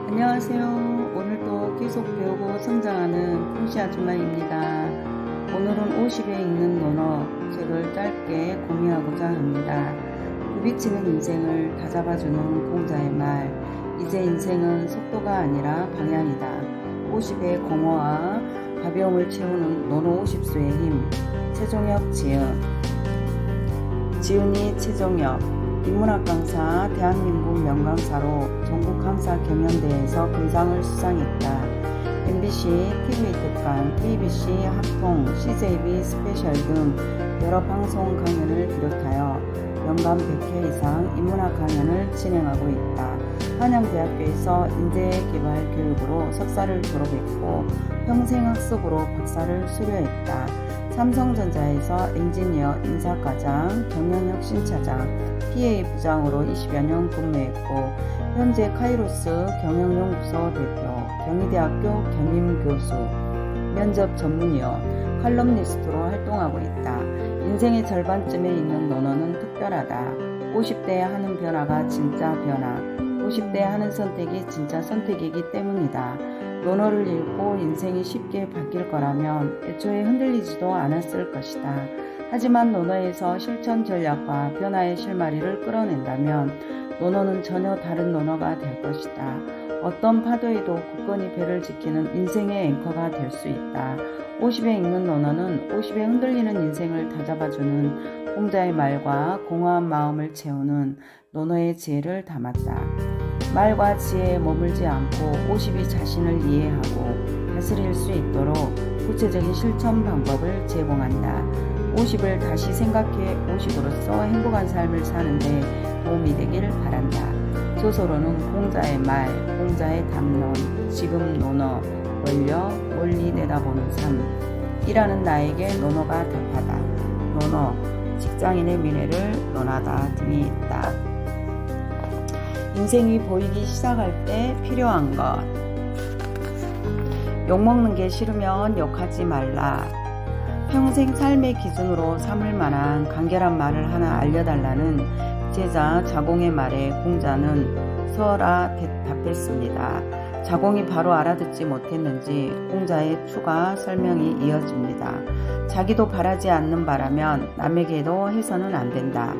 안녕하세요. 오늘도 계속 배우고 성장하는 풍시 아줌마입니다. 오늘은 50에 읽는 논어 책을 짧게 공유하고자 합니다. 부비치는 인생을 다잡아주는 공자의 말. 이제 인생은 속도가 아니라 방향이다. 50의 공허와 가벼움을 채우는 논어 50수의 힘. 최종혁 지은. 지은이 최종혁. 인문학 강사, 대한민국 명강사로 전국 강사 경연대회에서 금상을 수상했다. MBC, TV 특강, KBC, 합동, CJB 스페셜 등 여러 방송 강연을 비롯하여 연간 100회 이상 인문학 강연을 진행하고 있다. 한양대학교에서 인재개발 교육으로 석사를 졸업했고 평생학습으로 박사를 수료했다. 삼성전자에서 엔지니어 인사과장, 경영혁신차장, PA 부장으로 20여 년 근무했고 현재 카이로스 경영연구소 대표, 경희대학교 겸임교수, 면접 전문위원, 칼럼니스트로 활동하고 있다. 인생의 절반쯤에 있는 논어는 특별하다. 50대에 하는 변화가 진짜 변화, 50대에 하는 선택이 진짜 선택이기 때문이다. 논어를 읽고 인생이 쉽게 바뀔 거라면 애초에 흔들리지도 않았을 것이다. 하지만 논어에서 실천 전략과 변화의 실마리를 끌어낸다면 논어는 전혀 다른 논어가 될 것이다. 어떤 파도에도 굳건히 배를 지키는 인생의 앵커가 될 수 있다. 50에 읽는 논어는 50에 흔들리는 인생을 다잡아주는 공자의 말과 공허한 마음을 채우는 논어의 지혜를 담았다. 말과 지혜에 머물지 않고 50이 자신을 이해하고 다스릴 수 있도록 구체적인 실천 방법을 제공한다. 50을 다시 생각해 50으로서 행복한 삶을 사는데 도움이 되길 바란다. 조서로는 공자의 말, 공자의 담론, 지금 논어, 원려, 멀리 내다보는 삶. 일하는 나에게 논어가 답하다. 논어, 직장인의 미래를 논하다 등이 있다. 인생이 보이기 시작할 때 필요한 것. 욕먹는 게 싫으면 욕하지 말라. 평생 삶의 기준으로 삼을 만한 간결한 말을 하나 알려달라는 제자 자공의 말에 공자는 서라 답했습니다. 자공이 바로 알아듣지 못했는지 공자의 추가 설명이 이어집니다. 자기도 바라지 않는 바라면 남에게도 해서는 안 된다.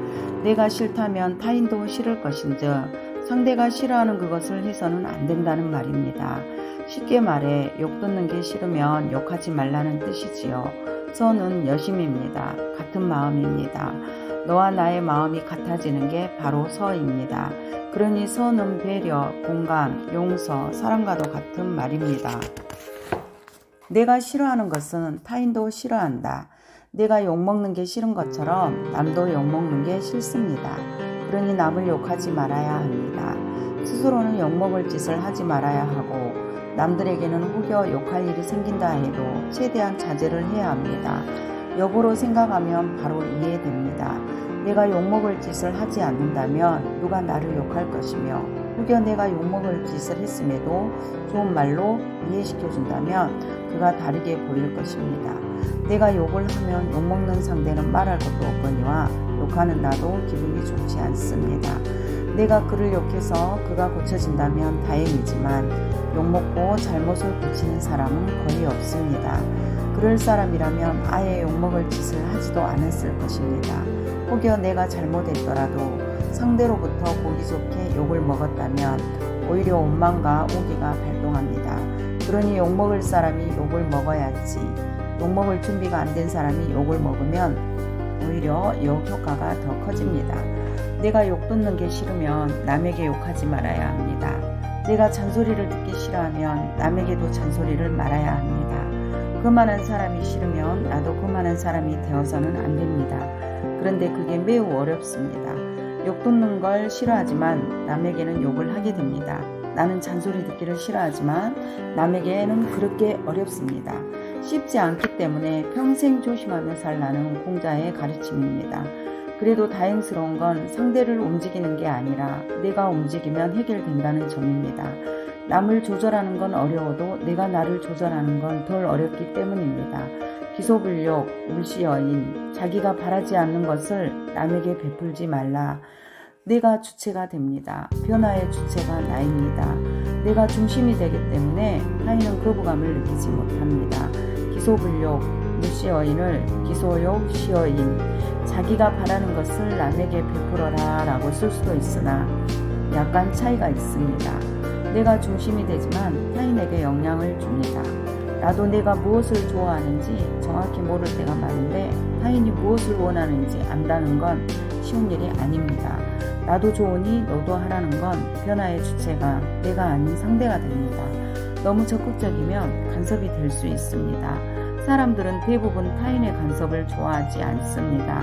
내가 싫다면 타인도 싫을 것인즉 상대가 싫어하는 그것을 해서는 안 된다는 말입니다. 쉽게 말해 욕 듣는 게 싫으면 욕하지 말라는 뜻이지요. 서는 여심입니다. 같은 마음입니다. 너와 나의 마음이 같아지는 게 바로 서입니다. 그러니 서는 배려, 공감, 용서, 사랑과도 같은 말입니다. 내가 싫어하는 것은 타인도 싫어한다. 내가 욕먹는 게 싫은 것처럼 남도 욕먹는 게 싫습니다. 그러니 남을 욕하지 말아야 합니다. 스스로는 욕먹을 짓을 하지 말아야 하고 남들에게는 혹여 욕할 일이 생긴다 해도 최대한 자제를 해야 합니다. 역으로 생각하면 바로 이해됩니다. 내가 욕먹을 짓을 하지 않는다면 누가 나를 욕할 것이며 혹여 내가 욕먹을 짓을 했음에도 좋은 말로 이해시켜준다면 그가 다르게 보일 것입니다. 내가 욕을 하면 욕먹는 상대는 말할 것도 없거니와 욕하는 나도 기분이 좋지 않습니다. 내가 그를 욕해서 그가 고쳐진다면 다행이지만 욕먹고 잘못을 고치는 사람은 거의 없습니다. 그럴 사람이라면 아예 욕먹을 짓을 하지도 않았을 것입니다. 혹여 내가 잘못했더라도 상대로부터 보기 좋게 욕을 먹었다면 오히려 원망과 오기가 발동합니다. 그러니 욕먹을 사람이 욕을 먹어야지. 욕먹을 준비가 안 된 사람이 욕을 먹으면 오히려 욕 효과가 더 커집니다. 내가 욕 듣는 게 싫으면 남에게 욕하지 말아야 합니다. 내가 잔소리를 듣기 싫어하면 남에게도 잔소리를 말아야 합니다. 그만한 사람이 싫으면 나도 그만한 사람이 되어서는 안 됩니다. 그런데 그게 매우 어렵습니다. 욕 듣는 걸 싫어하지만 남에게는 욕을 하게 됩니다. 나는 잔소리 듣기를 싫어하지만 남에게는 그렇게 어렵습니다. 쉽지 않기 때문에 평생 조심하며 살라는 공자의 가르침입니다. 그래도 다행스러운 건 상대를 움직이는 게 아니라 내가 움직이면 해결된다는 점입니다. 남을 조절하는 건 어려워도 내가 나를 조절하는 건 덜 어렵기 때문입니다. 기소불욕, 물시여인, 자기가 바라지 않는 것을 남에게 베풀지 말라. 내가 주체가 됩니다. 변화의 주체가 나입니다. 내가 중심이 되기 때문에 타인은 거부감을 느끼지 못합니다. 기소불욕, 물시여인을 기소욕, 시여인, 자기가 바라는 것을 남에게 베풀어라 라고 쓸 수도 있으나 약간 차이가 있습니다. 내가 중심이 되지만 타인에게 영향을 줍니다. 나도 내가 무엇을 좋아하는지 정확히 모를 때가 많은데 타인이 무엇을 원하는지 안다는 건 쉬운 일이 아닙니다. 나도 좋으니 너도 하라는 건 변화의 주체가 내가 아닌 상대가 됩니다. 너무 적극적이면 간섭이 될 수 있습니다. 사람들은 대부분 타인의 간섭을 좋아하지 않습니다.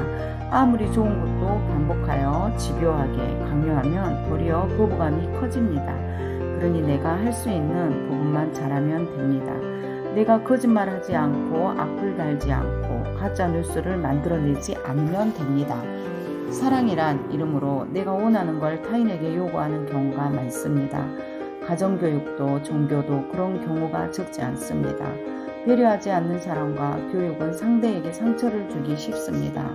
아무리 좋은 것도 반복하여 집요하게 강요하면 도리어 거부감이 커집니다. 그러니 내가 할 수 있는 부분만 잘하면 됩니다. 내가 거짓말하지 않고 악플 달지 않고 가짜 뉴스를 만들어내지 않으면 됩니다. 사랑이란 이름으로 내가 원하는 걸 타인에게 요구하는 경우가 많습니다. 가정교육도 종교도 그런 경우가 적지 않습니다. 배려하지 않는 사랑과 교육은 상대에게 상처를 주기 쉽습니다.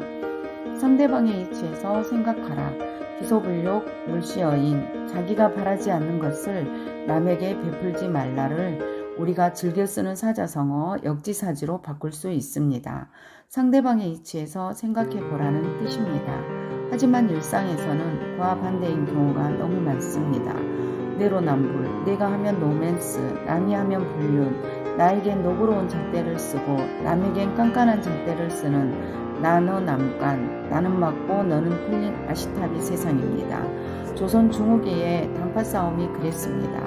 상대방의 이치에서 생각하라. 기소불욕, 물시여인, 자기가 바라지 않는 것을 남에게 베풀지 말라를 우리가 즐겨 쓰는 사자성어 역지사지로 바꿀 수 있습니다. 상대방의 이치에서 생각해 보라는 뜻입니다. 하지만 일상에서는 그와 반대인 경우가 너무 많습니다. 내로남불, 내가 하면 로맨스, 남이 하면 불륜, 나에겐 너그러운 잣대를 쓰고 남에겐 깐깐한 잣대를 쓰는 나너 남간, 나는 맞고 너는 틀린 아시타비 세상입니다. 조선 중후기의 당파 싸움이 그랬습니다.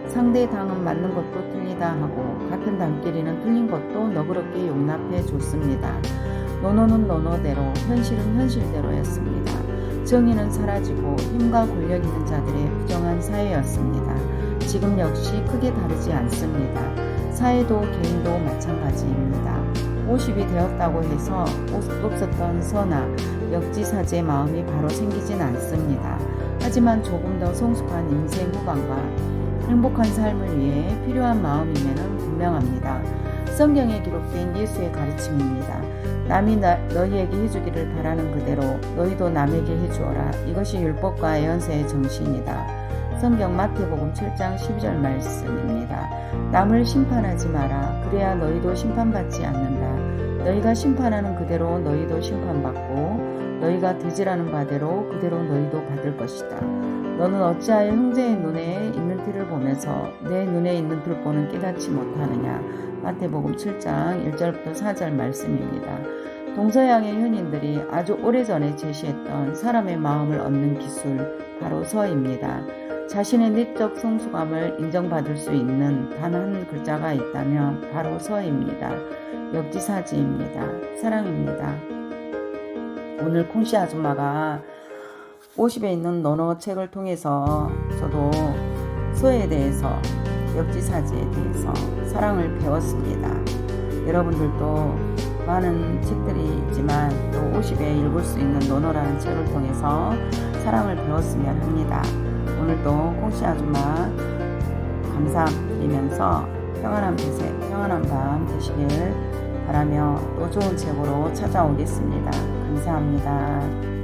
상대 당은 맞는 것도 틀리다 하고 같은 당끼리는 틀린 것도 너그럽게 용납해 줬습니다. 노노는 노노대로, 현실은 현실대로였습니다. 정의는 사라지고 힘과 권력 있는 자들의 부정한 사회였습니다. 지금 역시 크게 다르지 않습니다. 사회도 개인도 마찬가지입니다. 50이 되었다고 해서 없었던 선화, 역지사지의 마음이 바로 생기진 않습니다. 하지만 조금 더 성숙한 인생 후반과 행복한 삶을 위해 필요한 마음임에는 분명합니다. 성경에 기록된 예수의 가르침입니다. 남이 너희에게 해주기를 바라는 그대로 너희도 남에게 해주어라. 이것이 율법과 예언서의 정신이다. 성경 마태복음 7장 12절 말씀입니다. 남을 심판하지 마라. 그래야 너희도 심판받지 않는다. 너희가 심판하는 그대로 너희도 심판받고 너희가 되지라는 바대로 그대로 너희도 받을 것이다. 너는 어찌하여 형제의 눈에 있는 틀을 보면서 내 눈에 있는 틀보는 깨닫지 못하느냐. 마태복음 7장 1절부터 4절 말씀입니다. 동서양의 현인들이 아주 오래전에 제시했던 사람의 마음을 얻는 기술, 바로 서입니다. 자신의 내적 성숙함을 인정받을 수 있는 단 한 글자가 있다면 바로 서입니다. 역지사지입니다. 사랑입니다. 오늘 콩씨 아줌마가 50에 있는 논어 책을 통해서 저도 서에 대해서, 역지사지에 대해서 사랑을 배웠습니다. 여러분들도 많은 책들이 있지만 또 50에 읽을 수 있는 논어라는 책을 통해서 사랑을 배웠으면 합니다. 오늘도 콩씨 아줌마 감사드리면서 평안한 밤 되시길 바라며 또 좋은 책으로 찾아오겠습니다. 감사합니다.